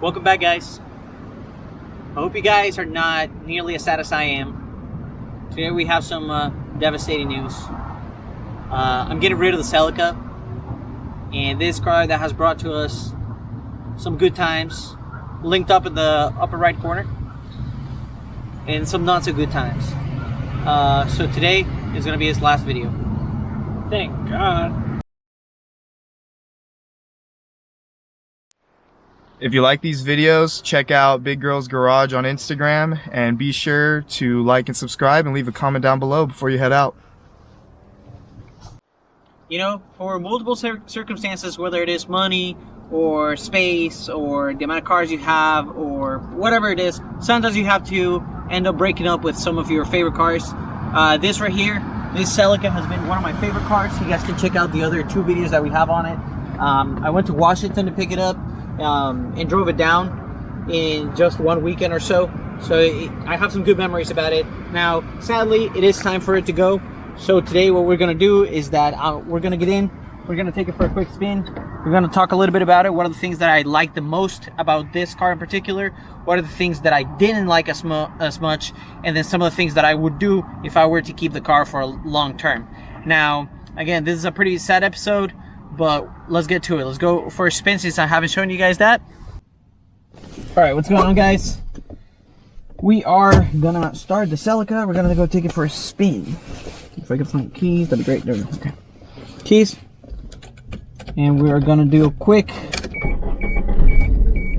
Welcome back, guys. I hope you guys are not nearly as sad as I am. Today we have some devastating news. I'm getting rid of the Celica, and this car that has brought to us some good times, linked up in the upper right corner, and some not so good times. So today is going to be his last video. Thank God. If you like these videos, check out Big Girls Garage on Instagram, and be sure to like and subscribe and leave a comment down below before you head out. You know, for multiple circumstances, whether it is money or space or the amount of cars you have or whatever it is, sometimes you have to end up breaking up with some of your favorite cars. This right here, this Celica has been one of my favorite cars. You guys can check out the other two videos that we have on it. I went to Washington to pick it up. And drove it down in just one weekend or so. I have some good memories about it. Now, sadly, it is time for it to go. So today what we're going to do is that we're going to get in. We're going to take it for a quick spin. We're going to talk a little bit about it. What are the things that I like the most about this car in particular? What are the things that I didn't like as much? And then some of the things that I would do if I were to keep the car for a long term. Now, again, this is a pretty sad episode, but let's get to it. Let's go for a spin since I haven't shown you guys that. Alright, what's going on, guys? We are gonna start the Celica. We're gonna go take it for a spin. If I can find keys, that'd be great. There we go. Okay. Keys. And we are gonna do a quick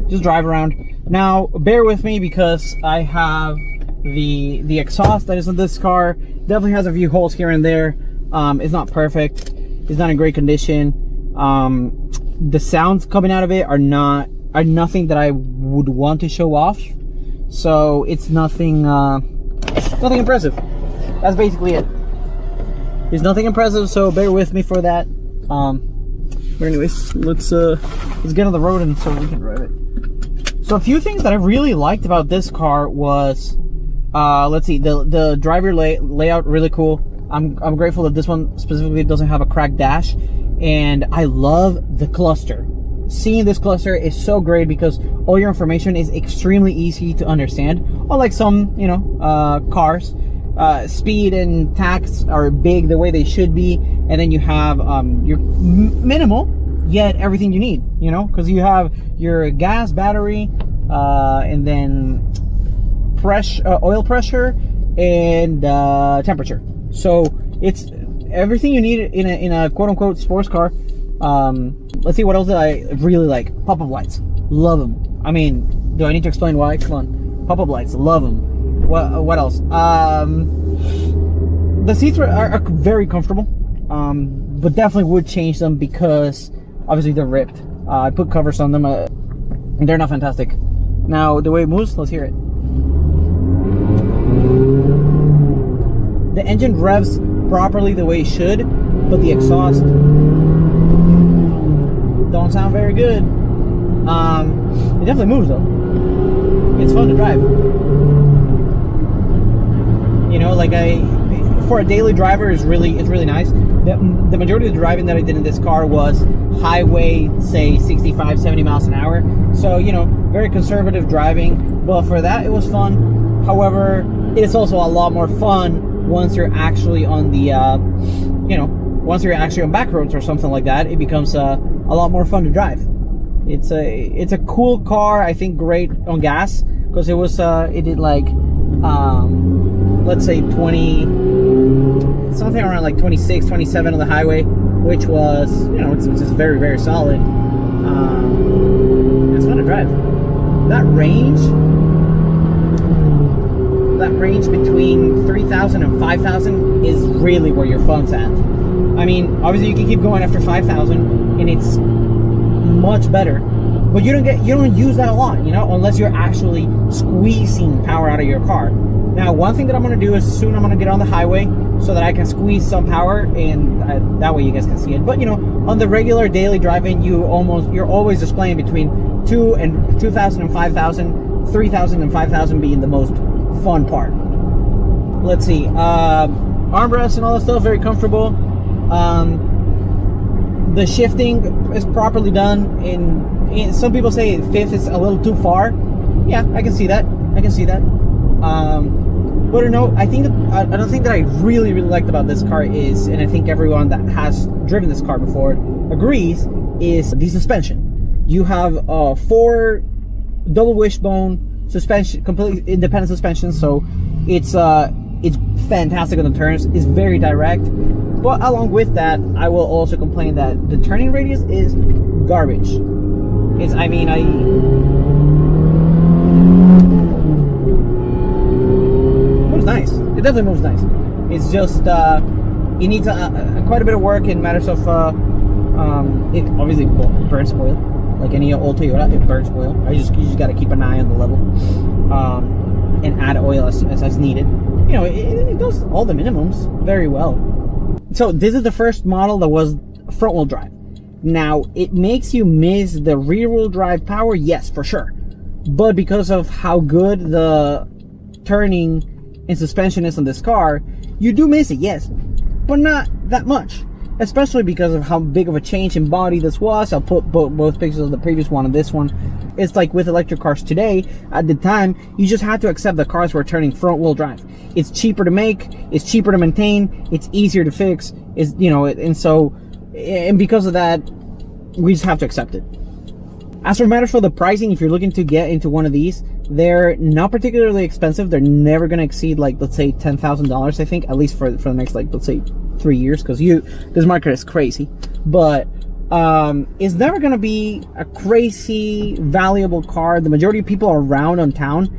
just drive around. Now, bear with me because I have the exhaust that is in this car. Definitely has a few holes here and there. It's not perfect. It's not in great condition. The sounds coming out of it are nothing that I would want to show off. So it's nothing nothing impressive. That's basically it. It's nothing impressive, so bear with me for that. But anyways, let's get on the road and so we can drive it. So a few things that I really liked about this car was let's see, the driver layout, really cool. I'm grateful that this one specifically doesn't have a cracked dash, and I love the cluster. Seeing this cluster is so great because all your information is extremely easy to understand. Unlike some, you know, cars, speed and tax are big the way they should be, and then you have your minimal yet everything you need. You know, because you have your gas, battery, and then oil pressure and temperature. So it's everything you need in a quote-unquote sports car. Let's see, what else did I really like? Pop-up lights, love them. I mean, do I need to explain why? Come on, pop-up lights, love them. What else? The seats are very comfortable, but definitely would change them because obviously they're ripped. I put covers on them, and they're not fantastic. Now the way it moves, let's hear it. The engine revs properly the way it should, but the exhaust don't sound very good. It definitely moves though. It's fun to drive. You know, like for a daily driver, it's really nice. The majority of the driving that I did in this car was highway, say 65, 70 miles an hour. So, you know, very conservative driving. But for that, it was fun. However, it is also a lot more fun once you're actually on the, you know, once you're actually on back roads or something like that. It becomes a lot more fun to drive. It's a cool car. I think great on gas because it did like, let's say 20, something around like 26, 27 on the highway, which was, you know, it's just very, very solid. It's fun to drive. That range between 3,000 and 5,000 is really where your fun's at. I mean, obviously you can keep going after 5,000 and it's much better, but you don't use that a lot, you know, unless you're actually squeezing power out of your car. Now, one thing that I'm going to do is soon I'm going to get on the highway so that I can squeeze some power, and that way you guys can see it. But you know, on the regular daily driving, you're always displaying between 2,000 and 5,000, 3,000 and 5,000 being the most fun part. Let's see, armrests and all that stuff, very comfortable. The shifting is properly done in some people say fifth is a little too far. Yeah, I can see that. I can see that. But no, I think that another thing that I really liked about this car is, and I think everyone that has driven this car before agrees, is the suspension. You have 4 double wishbone suspension, completely independent suspension, so it's fantastic on the turns. It's very direct. But along with that, I will also complain that the turning radius is garbage. Moves nice. It definitely moves nice. It's just it needs quite a bit of work in matters of it obviously burns oil, like any old Toyota. It burns oil. You just got to keep an eye on the level and add oil as needed. You know, it does all the minimums very well. So this is the first model that was front wheel drive. Now, it makes you miss the rear wheel drive power, yes, for sure. But because of how good the turning and suspension is on this car, you do miss it, yes, but not that much. Especially because of how big of a change in body this was. I'll put both pictures of the previous one and this one. It's like with electric cars today, at the time, you just had to accept the cars were turning front wheel drive. It's cheaper to make, it's cheaper to maintain, it's easier to fix, it's, you know, and because of that, we just have to accept it. As for matters for the pricing, if you're looking to get into one of these, they're not particularly expensive. They're never going to exceed, like, let's say $10,000, I think, at least for the next, like, let's say 3 years, because this market is crazy. But it's never going to be a crazy valuable car. The majority of people around on town,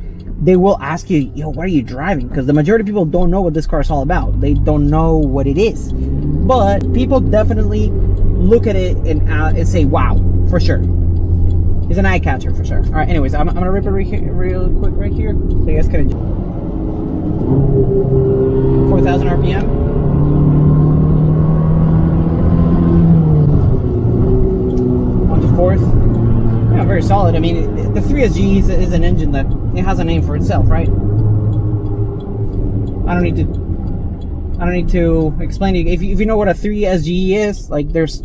they will ask you, yo, what are you driving? Because the majority of people don't know what this car is all about. They don't know what it is. But people definitely look at it and say, wow, for sure. It's an eye catcher for sure. All right, anyways, I'm gonna rip it real quick right here, so you guys can enjoy. 4,000 RPM. On to fourth. Yeah, very solid. I mean, the 3SG is an engine that it has a name for itself, right? I don't need to explain to you. If you know what a 3SG is, like, there's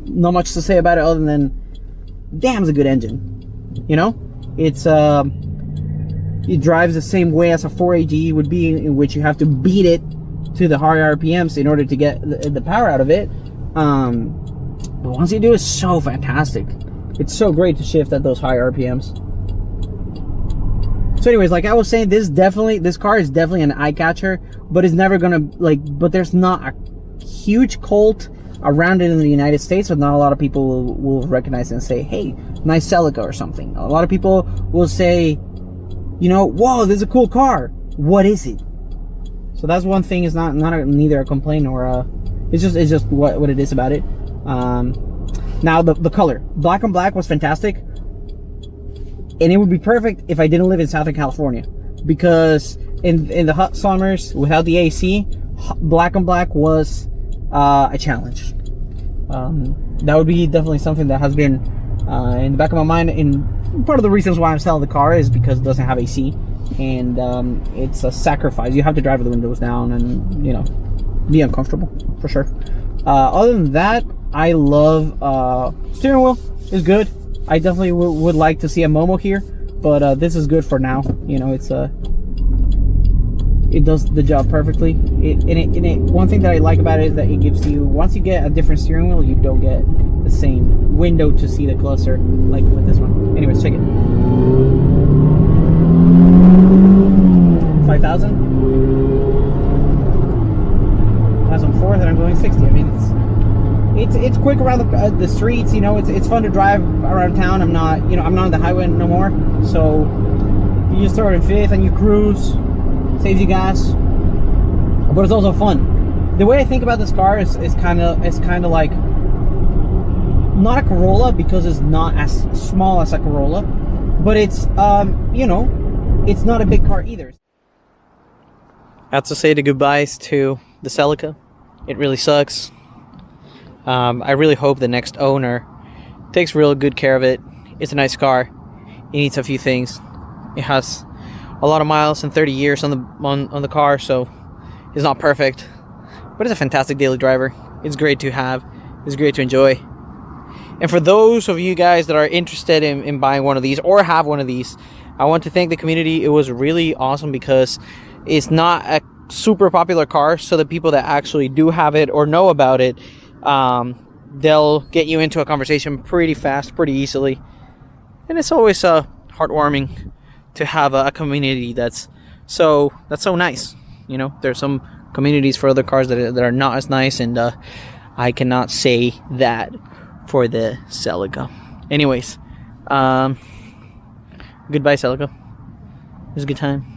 not much to say about it other than damn, it's a good engine. You know, it drives the same way as a 4AG would be, in which you have to beat it to the higher RPMs in order to get the power out of it. But once you do, it's so fantastic. It's so great to shift at those high RPMs. So anyways, like I was saying, this car is definitely an eye catcher, but it's never gonna, like, but there's not a huge cult around it in the United States, but not a lot of people will recognize it and say, hey, nice Celica or something. A lot of people will say, you know, whoa, this is a cool car. What is it? So that's one thing. Is neither a complaint or it's just what it is about it. Now the color, black on black, was fantastic, and it would be perfect if I didn't live in Southern California, because in the hot summers without the AC, black on black was a challenge. That would be definitely something that has been in the back of my mind, and part of the reasons why I'm selling the car is because it doesn't have AC, and it's a sacrifice. You have to drive with the windows down and, you know, be uncomfortable for sure. Other than that, I love steering wheel is good. I definitely would like to see a Momo here, but this is good for now. You know, it does the job perfectly. One thing that I like about it is that it gives you, once you get a different steering wheel, you don't get the same window to see the cluster like with this one. Anyways, check it. 5,000. As I'm fourth and I'm going 60. I mean, it's quick around the streets. You know, it's fun to drive around town. I'm not on the highway no more, so you just throw it in fifth and you cruise. Saves you gas, but it's also fun. The way I think about this car is kind of like, not a Corolla, because it's not as small as a Corolla, but it's you know, it's not a big car either. I have to say the goodbyes to the Celica. It really sucks. I really hope the next owner takes real good care of it. It's a nice car. It needs a few things. It has a lot of miles and 30 years on the car, so it's not perfect, but it's a fantastic daily driver. It's great to have. It's great to enjoy. And for those of you guys that are interested in buying one of these or have one of these, I want to thank the community. It was really awesome because it's not a super popular car, so the people that actually do have it or know about it, they'll get you into a conversation pretty fast, pretty easily. And it's always heartwarming to have a community that's so nice. You know, there's some communities for other cars that are not as nice, and I cannot say that for the Celica. Anyways, goodbye, Celica. It was a good time.